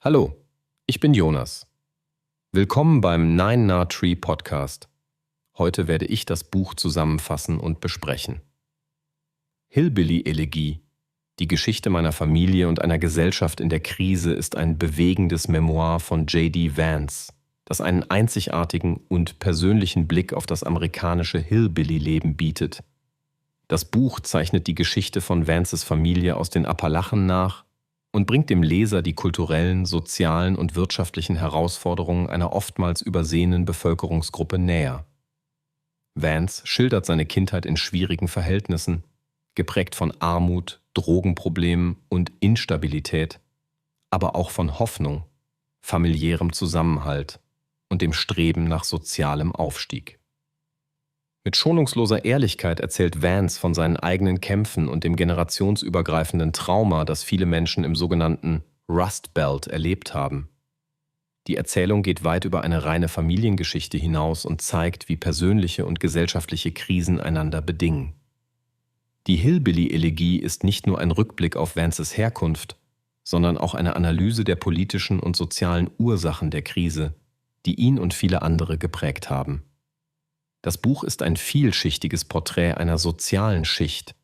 Hallo, ich bin Jonas. Willkommen beim Nine Na Tree Podcast. Heute werde ich das Buch zusammenfassen und besprechen. Hillbilly-Elegie, die Geschichte meiner Familie und einer Gesellschaft in der Krise ist ein bewegendes Memoir von J.D. Vance, das einen einzigartigen und persönlichen Blick auf das amerikanische Hillbilly-Leben bietet. Das Buch zeichnet die Geschichte von Vances Familie aus den Appalachen nach und bringt dem Leser die kulturellen, sozialen und wirtschaftlichen Herausforderungen einer oftmals übersehenen Bevölkerungsgruppe näher. Vance schildert seine Kindheit in schwierigen Verhältnissen, geprägt von Armut, Drogenproblemen und Instabilität, aber auch von Hoffnung, familiärem Zusammenhalt und dem Streben nach sozialem Aufstieg. Mit schonungsloser Ehrlichkeit erzählt Vance von seinen eigenen Kämpfen und dem generationsübergreifenden Trauma, das viele Menschen im sogenannten Rust Belt erlebt haben. Die Erzählung geht weit über eine reine Familiengeschichte hinaus und zeigt, wie persönliche und gesellschaftliche Krisen einander bedingen. Die Hillbilly-Elegie ist nicht nur ein Rückblick auf Vances Herkunft, sondern auch eine Analyse der politischen und sozialen Ursachen der Krise, die ihn und viele andere geprägt haben. Das Buch ist ein vielschichtiges Porträt einer sozialen Schicht,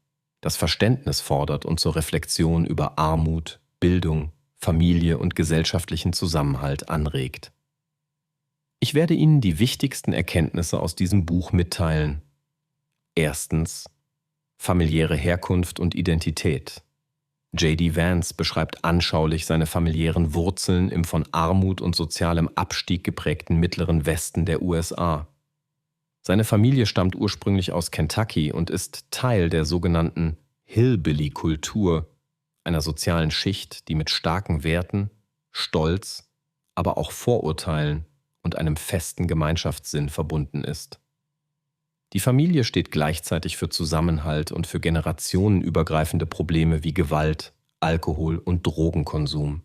das Verständnis fordert und zur Reflexion über Armut, Bildung, Familie und gesellschaftlichen Zusammenhalt anregt. Ich werde Ihnen die wichtigsten Erkenntnisse aus diesem Buch mitteilen. Erstens: familiäre Herkunft und Identität. J.D. Vance beschreibt anschaulich seine familiären Wurzeln im von Armut und sozialem Abstieg geprägten Mittleren Westen der USA. Seine Familie stammt ursprünglich aus Kentucky und ist Teil der sogenannten Hillbilly-Kultur, einer sozialen Schicht, die mit starken Werten, Stolz, aber auch Vorurteilen und einem festen Gemeinschaftssinn verbunden ist. Die Familie steht gleichzeitig für Zusammenhalt und für generationenübergreifende Probleme wie Gewalt, Alkohol und Drogenkonsum.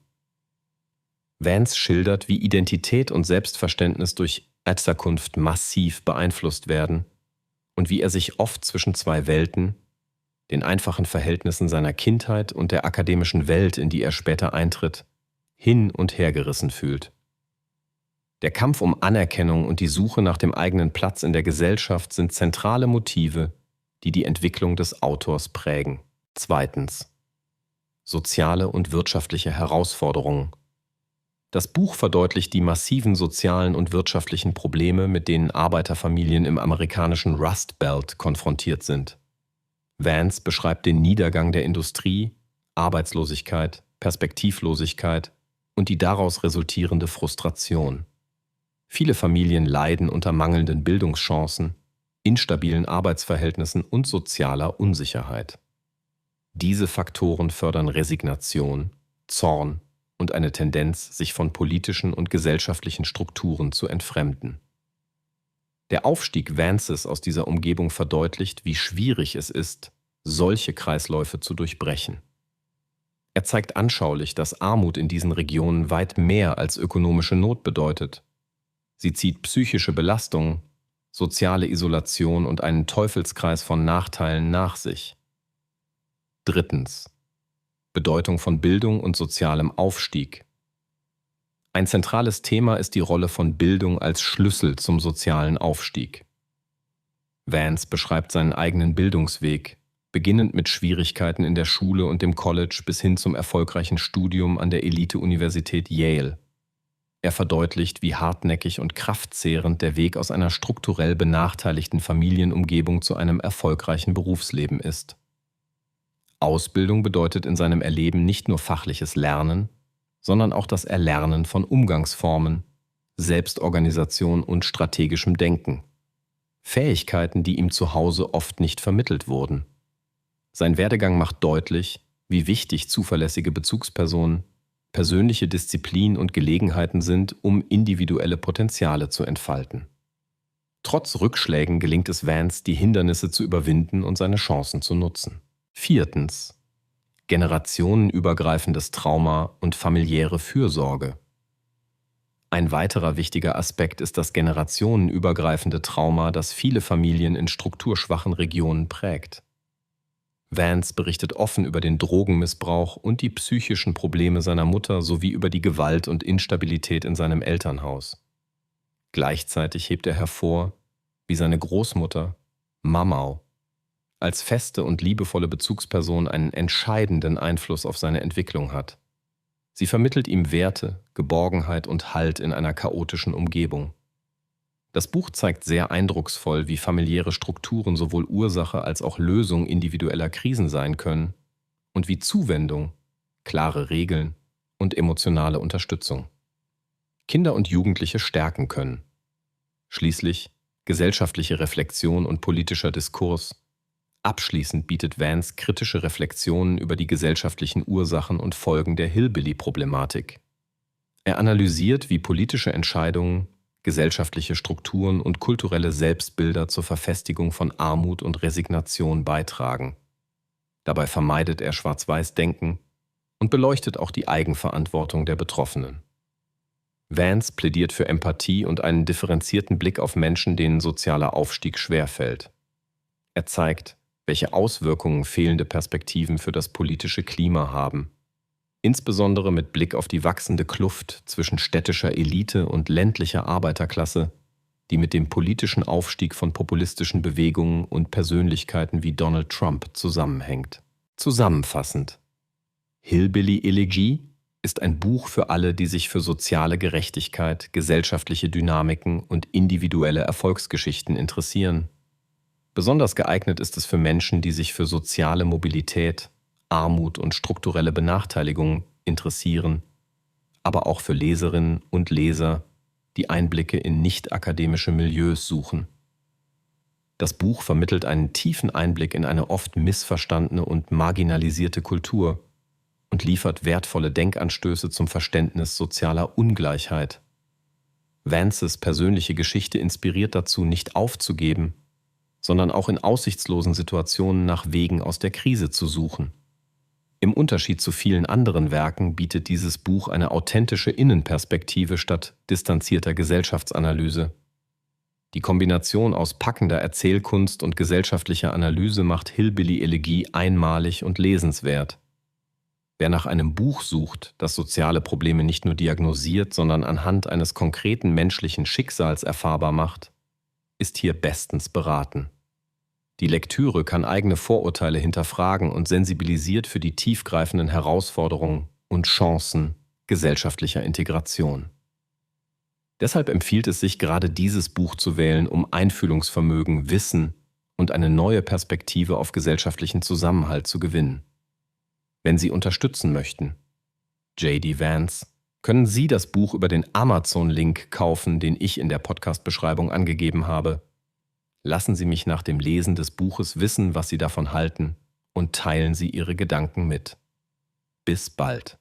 Vance schildert, wie Identität und Selbstverständnis durch Herkunft massiv beeinflusst werden und wie er sich oft zwischen zwei Welten, den einfachen Verhältnissen seiner Kindheit und der akademischen Welt, in die er später eintritt, hin und her gerissen fühlt. Der Kampf um Anerkennung und die Suche nach dem eigenen Platz in der Gesellschaft sind zentrale Motive, die die Entwicklung des Autors prägen. Zweitens: soziale und wirtschaftliche Herausforderungen. Das Buch verdeutlicht die massiven sozialen und wirtschaftlichen Probleme, mit denen Arbeiterfamilien im amerikanischen Rust Belt konfrontiert sind. Vance beschreibt den Niedergang der Industrie, Arbeitslosigkeit, Perspektivlosigkeit und die daraus resultierende Frustration. Viele Familien leiden unter mangelnden Bildungschancen, instabilen Arbeitsverhältnissen und sozialer Unsicherheit. Diese Faktoren fördern Resignation, Zorn und eine Tendenz, sich von politischen und gesellschaftlichen Strukturen zu entfremden. Der Aufstieg Vances aus dieser Umgebung verdeutlicht, wie schwierig es ist, solche Kreisläufe zu durchbrechen. Er zeigt anschaulich, dass Armut in diesen Regionen weit mehr als ökonomische Not bedeutet. Sie zieht psychische Belastungen, soziale Isolation und einen Teufelskreis von Nachteilen nach sich. Drittens: Bedeutung von Bildung und sozialem Aufstieg. Ein zentrales Thema ist die Rolle von Bildung als Schlüssel zum sozialen Aufstieg. Vance beschreibt seinen eigenen Bildungsweg, beginnend mit Schwierigkeiten in der Schule und dem College bis hin zum erfolgreichen Studium an der Elite-Universität Yale. Er verdeutlicht, wie hartnäckig und kraftzehrend der Weg aus einer strukturell benachteiligten Familienumgebung zu einem erfolgreichen Berufsleben ist. Ausbildung bedeutet in seinem Erleben nicht nur fachliches Lernen, sondern auch das Erlernen von Umgangsformen, Selbstorganisation und strategischem Denken. Fähigkeiten, die ihm zu Hause oft nicht vermittelt wurden. Sein Werdegang macht deutlich, wie wichtig zuverlässige Bezugspersonen, persönliche Disziplin und Gelegenheiten sind, um individuelle Potenziale zu entfalten. Trotz Rückschlägen gelingt es Vance, die Hindernisse zu überwinden und seine Chancen zu nutzen. Viertens: generationenübergreifendes Trauma und familiäre Fürsorge. Ein weiterer wichtiger Aspekt ist das generationenübergreifende Trauma, das viele Familien in strukturschwachen Regionen prägt. Vance berichtet offen über den Drogenmissbrauch und die psychischen Probleme seiner Mutter sowie über die Gewalt und Instabilität in seinem Elternhaus. Gleichzeitig hebt er hervor, wie seine Großmutter, Mamau, als feste und liebevolle Bezugsperson einen entscheidenden Einfluss auf seine Entwicklung hat. Sie vermittelt ihm Werte, Geborgenheit und Halt in einer chaotischen Umgebung. Das Buch zeigt sehr eindrucksvoll, wie familiäre Strukturen sowohl Ursache als auch Lösung individueller Krisen sein können und wie Zuwendung, klare Regeln und emotionale Unterstützung Kinder und Jugendliche stärken können. Schließlich gesellschaftliche Reflexion und politischer Diskurs. Abschließend bietet Vance kritische Reflexionen über die gesellschaftlichen Ursachen und Folgen der Hillbilly-Problematik. Er analysiert, wie politische Entscheidungen, gesellschaftliche Strukturen und kulturelle Selbstbilder zur Verfestigung von Armut und Resignation beitragen. Dabei vermeidet er Schwarz-Weiß-Denken und beleuchtet auch die Eigenverantwortung der Betroffenen. Vance plädiert für Empathie und einen differenzierten Blick auf Menschen, denen sozialer Aufstieg schwerfällt. Er zeigt, welche Auswirkungen fehlende Perspektiven für das politische Klima haben, insbesondere mit Blick auf die wachsende Kluft zwischen städtischer Elite und ländlicher Arbeiterklasse, die mit dem politischen Aufstieg von populistischen Bewegungen und Persönlichkeiten wie Donald Trump zusammenhängt. Zusammenfassend: Hillbilly Elegy ist ein Buch für alle, die sich für soziale Gerechtigkeit, gesellschaftliche Dynamiken und individuelle Erfolgsgeschichten interessieren. Besonders geeignet ist es für Menschen, die sich für soziale Mobilität, Armut und strukturelle Benachteiligung interessieren, aber auch für Leserinnen und Leser, die Einblicke in nicht-akademische Milieus suchen. Das Buch vermittelt einen tiefen Einblick in eine oft missverstandene und marginalisierte Kultur und liefert wertvolle Denkanstöße zum Verständnis sozialer Ungleichheit. Vances persönliche Geschichte inspiriert dazu, nicht aufzugeben, sondern auch in aussichtslosen Situationen nach Wegen aus der Krise zu suchen. Im Unterschied zu vielen anderen Werken bietet dieses Buch eine authentische Innenperspektive statt distanzierter Gesellschaftsanalyse. Die Kombination aus packender Erzählkunst und gesellschaftlicher Analyse macht Hillbilly Elegy einmalig und lesenswert. Wer nach einem Buch sucht, das soziale Probleme nicht nur diagnostiziert, sondern anhand eines konkreten menschlichen Schicksals erfahrbar macht, ist hier bestens beraten. Die Lektüre kann eigene Vorurteile hinterfragen und sensibilisiert für die tiefgreifenden Herausforderungen und Chancen gesellschaftlicher Integration. Deshalb empfiehlt es sich, gerade dieses Buch zu wählen, um Einfühlungsvermögen, Wissen und eine neue Perspektive auf gesellschaftlichen Zusammenhalt zu gewinnen. Wenn Sie unterstützen möchten, J.D. Vance, können Sie das Buch über den Amazon-Link kaufen, den ich in der Podcast-Beschreibung angegeben habe. Lassen Sie mich nach dem Lesen des Buches wissen, was Sie davon halten, und teilen Sie Ihre Gedanken mit. Bis bald.